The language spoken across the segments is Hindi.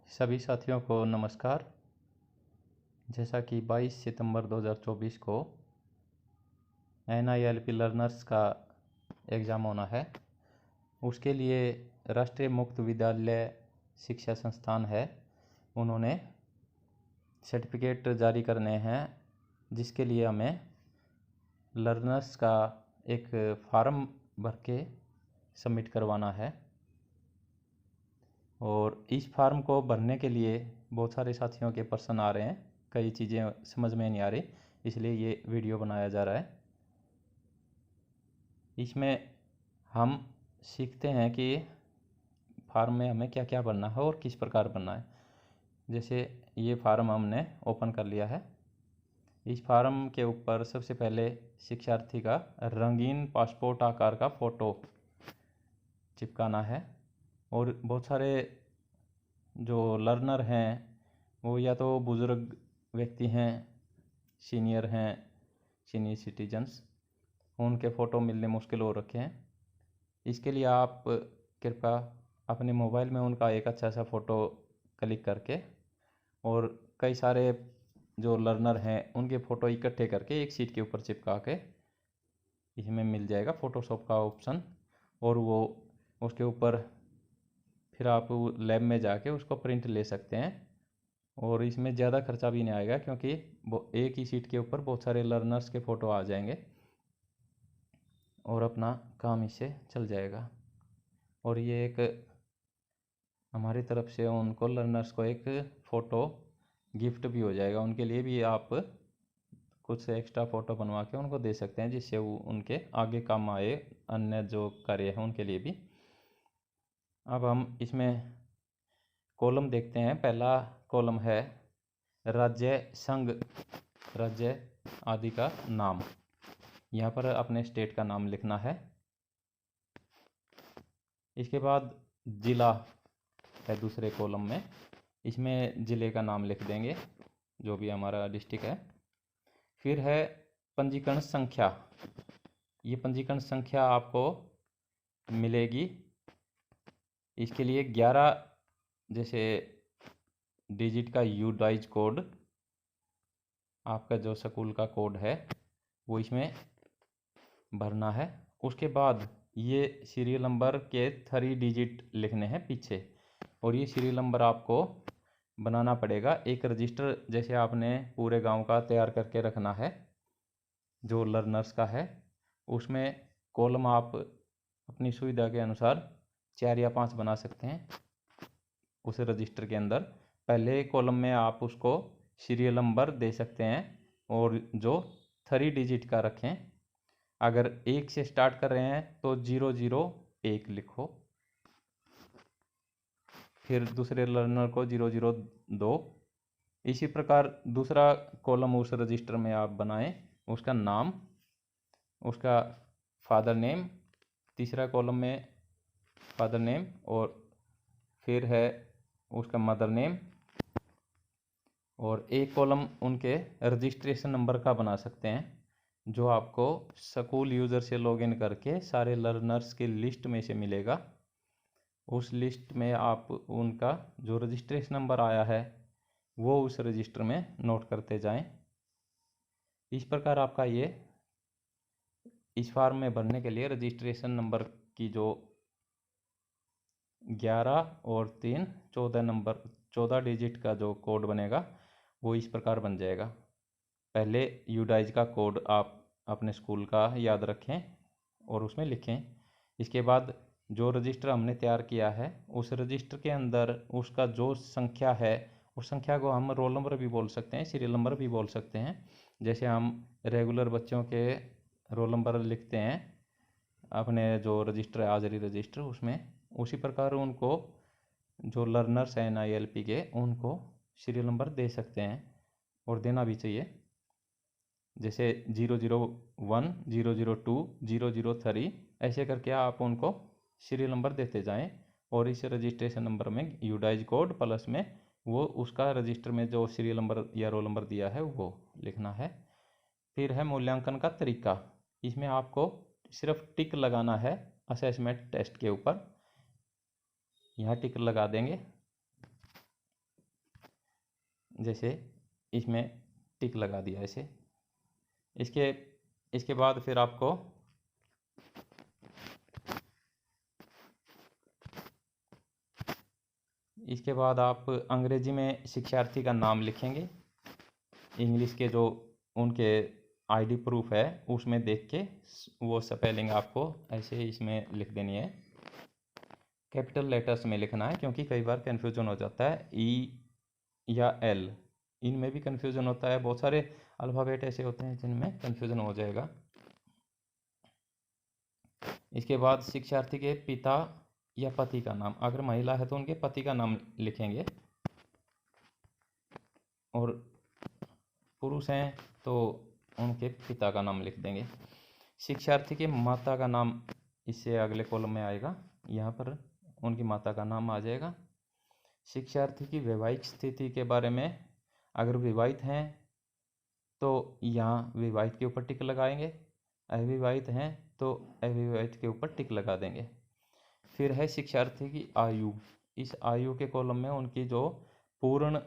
सभी साथियों को नमस्कार। जैसा कि 22 सितंबर 2024 को NILP लर्नर्स का एग्ज़ाम होना है, उसके लिए राष्ट्रीय मुक्त विद्यालय शिक्षा संस्थान है, उन्होंने सर्टिफिकेट जारी करने हैं, जिसके लिए हमें लर्नर्स का एक फार्म भर के सबमिट करवाना है। और इस फार्म को भरने के लिए बहुत सारे साथियों के प्रश्न आ रहे हैं, कई चीज़ें समझ में नहीं आ रही, इसलिए ये वीडियो बनाया जा रहा है। इसमें हम सीखते हैं कि फार्म में हमें क्या क्या भरना है और किस प्रकार भरना है। जैसे ये फार्म हमने ओपन कर लिया है। इस फार्म के ऊपर सबसे पहले शिक्षार्थी का रंगीन पासपोर्ट आकार का फ़ोटो चिपकाना है। और बहुत सारे जो लर्नर हैं वो या तो बुज़ुर्ग व्यक्ति हैं, सीनियर सिटीजन्स, उनके फ़ोटो मिलने मुश्किल हो रखे हैं। इसके लिए आप कृपया अपने मोबाइल में उनका एक अच्छा सा फ़ोटो क्लिक करके और कई सारे जो लर्नर हैं उनके फ़ोटो इकट्ठे करके एक शीट के ऊपर चिपका के इसमें मिल जाएगा फ़ोटोशॉप का ऑप्शन, और वो उसके ऊपर फिर आप लैब में जाके उसको प्रिंट ले सकते हैं। और इसमें ज़्यादा खर्चा भी नहीं आएगा, क्योंकि वो एक ही शीट के ऊपर बहुत सारे लर्नर्स के फ़ोटो आ जाएंगे और अपना काम इससे चल जाएगा। और ये एक हमारी तरफ से उनको लर्नर्स को एक फ़ोटो गिफ्ट भी हो जाएगा। उनके लिए भी आप कुछ एक्स्ट्रा फ़ोटो बनवा के उनको दे सकते हैं, जिससे वो उनके आगे काम आए, अन्य जो कार्य है उनके लिए भी। अब हम इसमें कॉलम देखते हैं। पहला कॉलम है राज्य, संघ, राज्य आदि का नाम। यहाँ पर अपने स्टेट का नाम लिखना है। इसके बाद जिला है दूसरे कॉलम में, इसमें ज़िले का नाम लिख देंगे, जो भी हमारा डिस्ट्रिक्ट है। फिर है पंजीकरण संख्या। ये पंजीकरण संख्या आपको मिलेगी। इसके लिए 11 जैसे डिजिट का यूडाइज कोड, आपका जो स्कूल का कोड है वो इसमें भरना है। उसके बाद ये सीरियल नंबर के 3 डिजिट लिखने हैं पीछे, और ये सीरियल नंबर आपको बनाना पड़ेगा। एक रजिस्टर जैसे आपने पूरे गांव का तैयार करके रखना है जो लर्नर्स का है, उसमें कॉलम आप अपनी सुविधा के अनुसार 4 या 5 बना सकते हैं। उस रजिस्टर के अंदर पहले कॉलम में आप उसको सीरियल नंबर दे सकते हैं, और जो 3 डिजिट का रखें। अगर 1 से स्टार्ट कर रहे हैं तो 001 लिखो, फिर दूसरे लर्नर को 002। इसी प्रकार दूसरा कॉलम उस रजिस्टर में आप बनाएं, उसका नाम, उसका फादर नेम, तीसरा कॉलम में फादर नेम, और फिर है उसका मदर नेम, और एक कॉलम उनके रजिस्ट्रेशन नंबर का बना सकते हैं, जो आपको स्कूल यूज़र से लॉगिन करके सारे लर्नर्स की लिस्ट में से मिलेगा। उस लिस्ट में आप उनका जो रजिस्ट्रेशन नंबर आया है वो उस रजिस्टर में नोट करते जाएं। इस प्रकार आपका ये इस फॉर्म में भरने के लिए रजिस्ट्रेशन नंबर की जो 11 और 3 14 नंबर 14 डिजिट का जो कोड बनेगा वो इस प्रकार बन जाएगा। पहले यूडाइज का कोड आप अपने स्कूल का याद रखें और उसमें लिखें। इसके बाद जो रजिस्टर हमने तैयार किया है उस रजिस्टर के अंदर उसका जो संख्या है, उस संख्या को हम रोल नंबर भी बोल सकते हैं, सीरियल नंबर भी बोल सकते हैं। जैसे हम रेगुलर बच्चों के रोल नंबर लिखते हैं अपने जो रजिस्टर है, हाजिरी रजिस्टर, उसमें, उसी प्रकार उनको जो लर्नर्स हैं NILP के, उनको सीरियल नंबर दे सकते हैं और देना भी चाहिए। जैसे 001, 002, 003 ऐसे करके आप उनको सीरियल नंबर देते जाएं, और इस रजिस्ट्रेशन नंबर में यूडाइज कोड प्लस में वो उसका रजिस्टर में जो सीरियल नंबर या रोल नंबर दिया है वो लिखना है। फिर है मूल्यांकन का तरीका। इसमें आपको सिर्फ टिक लगाना है असेसमेंट टेस्ट के ऊपर। यहाँ टिक लगा देंगे। जैसे इसमें टिक लगा दिया ऐसे। इसके बाद फिर आपको इसके बाद आप अंग्रेजी में शिक्षार्थी का नाम लिखेंगे। इंग्लिश के जो उनके आईडी प्रूफ है उसमें देख के वो स्पेलिंग आपको ऐसे इसमें लिख देनी है। कैपिटल लेटर्स में लिखना है, क्योंकि कई बार कन्फ्यूजन हो जाता है ई या एल, इनमें भी कन्फ्यूजन होता है। बहुत सारे अल्फ़ाबेट ऐसे होते हैं जिनमें कन्फ्यूजन हो जाएगा। इसके बाद शिक्षार्थी के पिता या पति का नाम, अगर महिला है तो उनके पति का नाम लिखेंगे, और पुरुष हैं तो उनके पिता का नाम लिख देंगे। शिक्षार्थी के माता का नाम इससे अगले कॉलम में आएगा, यहाँ पर उनकी माता का नाम आ जाएगा। शिक्षार्थी की वैवाहिक स्थिति के बारे में, अगर विवाहित हैं तो यहाँ विवाहित के ऊपर टिक लगाएंगे, अविवाहित हैं तो अविवाहित के ऊपर टिक लगा देंगे। फिर है शिक्षार्थी की आयु, इस आयु के कॉलम में उनकी जो पूर्ण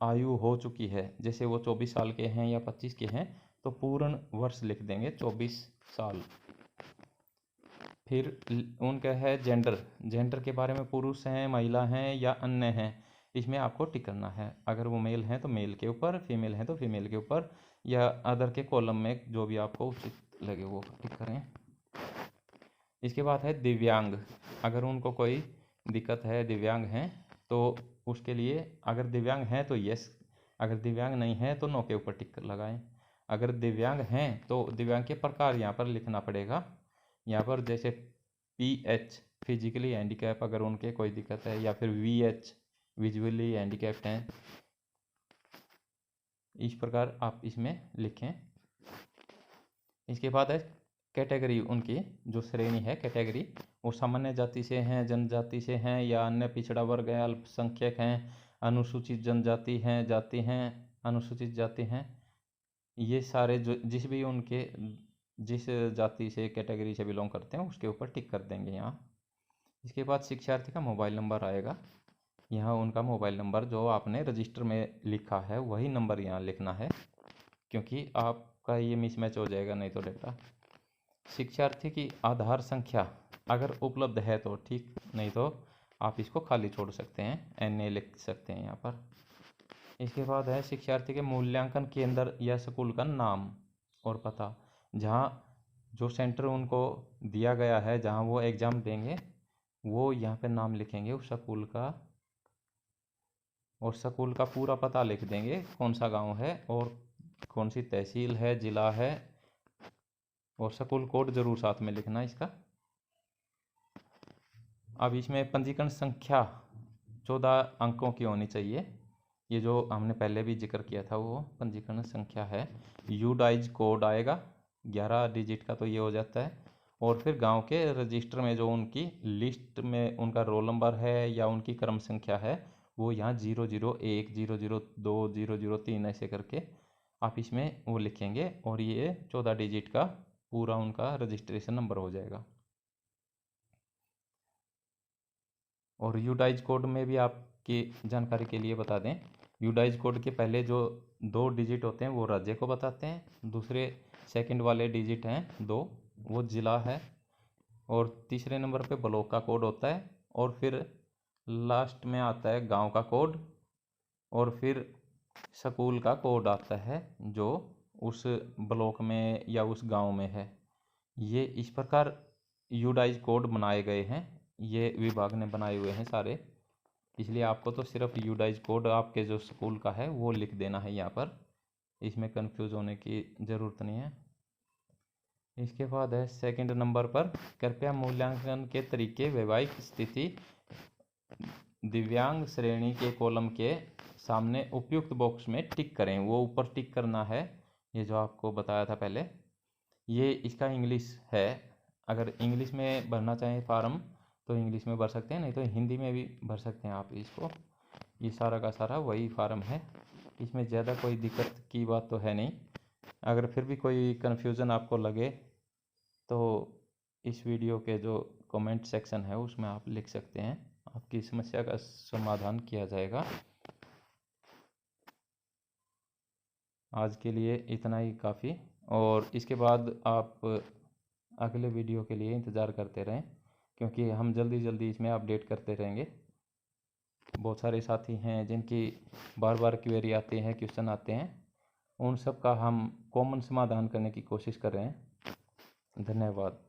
आयु हो चुकी है, जैसे वो 24 साल के हैं या 25 के हैं तो पूर्ण वर्ष लिख देंगे 24 साल। फिर उनका है जेंडर, जेंडर के बारे में पुरुष हैं, महिला हैं या अन्य हैं, इसमें आपको टिक करना है। अगर वो मेल हैं तो मेल के ऊपर, फीमेल हैं तो फीमेल के ऊपर, या अदर के कॉलम में जो भी आपको उचित लगे वो टिक करें। इसके बाद है दिव्यांग, अगर उनको कोई दिक्कत है, दिव्यांग हैं तो उसके लिए अगर दिव्यांग हैं तो यस, अगर दिव्यांग नहीं है तो नो के ऊपर टिक लगाएं। अगर दिव्यांग हैं तो दिव्यांग के प्रकार यहाँ पर लिखना पड़ेगा। यहाँ पर जैसे PH फिजिकली हैंडीकैप अगर उनके कोई दिक्कत है, या फिर VH विजुअली हैंडीकैप्ड हैं, इस प्रकार आप इसमें लिखें। इसके बाद है कैटेगरी, उनकी जो श्रेणी है कैटेगरी, वो सामान्य जाति से हैं, जनजाति से हैं, या अन्य पिछड़ा वर्ग है, अल्पसंख्यक हैं, अनुसूचित जनजाति हैं, जाति हैं, अनुसूचित जाति हैं, ये सारे जो जिस जाति से कैटेगरी से बिलोंग करते हैं उसके ऊपर टिक कर देंगे यहाँ। इसके बाद शिक्षार्थी का मोबाइल नंबर आएगा, यहाँ उनका मोबाइल नंबर जो आपने रजिस्टर में लिखा है वही नंबर यहाँ लिखना है, क्योंकि आपका ये मिसमैच हो जाएगा नहीं तो डेटा। शिक्षार्थी की आधार संख्या अगर उपलब्ध है तो ठीक, नहीं तो आप इसको खाली छोड़ सकते हैं, NA लिख सकते हैं यहाँ पर। इसके बाद है शिक्षार्थी के मूल्यांकन केंद्र या स्कूल का नाम और पता, जहाँ जो सेंटर उनको दिया गया है जहाँ वो एग्ज़ाम देंगे वो यहाँ पे नाम लिखेंगे उस स्कूल का, और स्कूल का पूरा पता लिख देंगे, कौन सा गांव है और कौन सी तहसील है, ज़िला है, और स्कूल कोड ज़रूर साथ में लिखना इसका। अब इसमें पंजीकरण संख्या 14 अंकों की होनी चाहिए, ये जो हमने पहले भी जिक्र किया था वो पंजीकरण संख्या है। यूडाइज कोड आएगा 11 डिजिट का, तो ये हो जाता है। और फिर गांव के रजिस्टर में जो उनकी लिस्ट में उनका रोल नंबर है या उनकी क्रम संख्या है वो यहाँ 001, 002, 003 ऐसे करके आप इसमें वो लिखेंगे, और ये 14 डिजिट का पूरा उनका रजिस्ट्रेशन नंबर हो जाएगा। और यूडाइज कोड में भी आपकी जानकारी के लिए बता दें, यूडाइज कोड के पहले जो 2 डिजिट होते हैं वो राज्य को बताते हैं, दूसरे सेकंड वाले डिजिट हैं 2 वो ज़िला है, और तीसरे नंबर पे ब्लॉक का कोड होता है, और फिर लास्ट में आता है गांव का कोड, और फिर स्कूल का कोड आता है जो उस ब्लॉक में या उस गांव में है। ये इस प्रकार यूडाइज कोड बनाए गए हैं, ये विभाग ने बनाए हुए हैं सारे, इसलिए आपको तो सिर्फ यूडाइज कोड आपके जो स्कूल का है वो लिख देना है यहाँ पर, इसमें कंफ्यूज होने की ज़रूरत नहीं है। इसके बाद है सेकंड नंबर पर, कृपया मूल्यांकन के तरीके, वैवाहिक स्थिति, दिव्यांग श्रेणी के कॉलम के सामने उपयुक्त बॉक्स में टिक करें, वो ऊपर टिक करना है, ये जो आपको बताया था पहले। ये इसका इंग्लिश है, अगर इंग्लिश में भरना चाहें फार्म तो इंग्लिश में भर सकते हैं, नहीं तो हिंदी में भी भर सकते हैं आप इसको। ये सारा का सारा वही फार्म है, इसमें ज़्यादा कोई दिक्कत की बात तो है नहीं। अगर फिर भी कोई कन्फ्यूज़न आपको लगे तो इस वीडियो के जो कमेंट सेक्शन है उसमें आप लिख सकते हैं, आपकी समस्या का समाधान किया जाएगा। आज के लिए इतना ही काफ़ी। और इसके बाद आप अगले वीडियो के लिए इंतज़ार करते रहें, क्योंकि हम जल्दी जल्दी इसमें अपडेट करते रहेंगे। बहुत सारे साथी हैं जिनकी बार बार क्वेरी आती है, क्वेश्चन आते हैं, उन सब का हम कॉमन समाधान करने की कोशिश कर रहे हैं। धन्यवाद।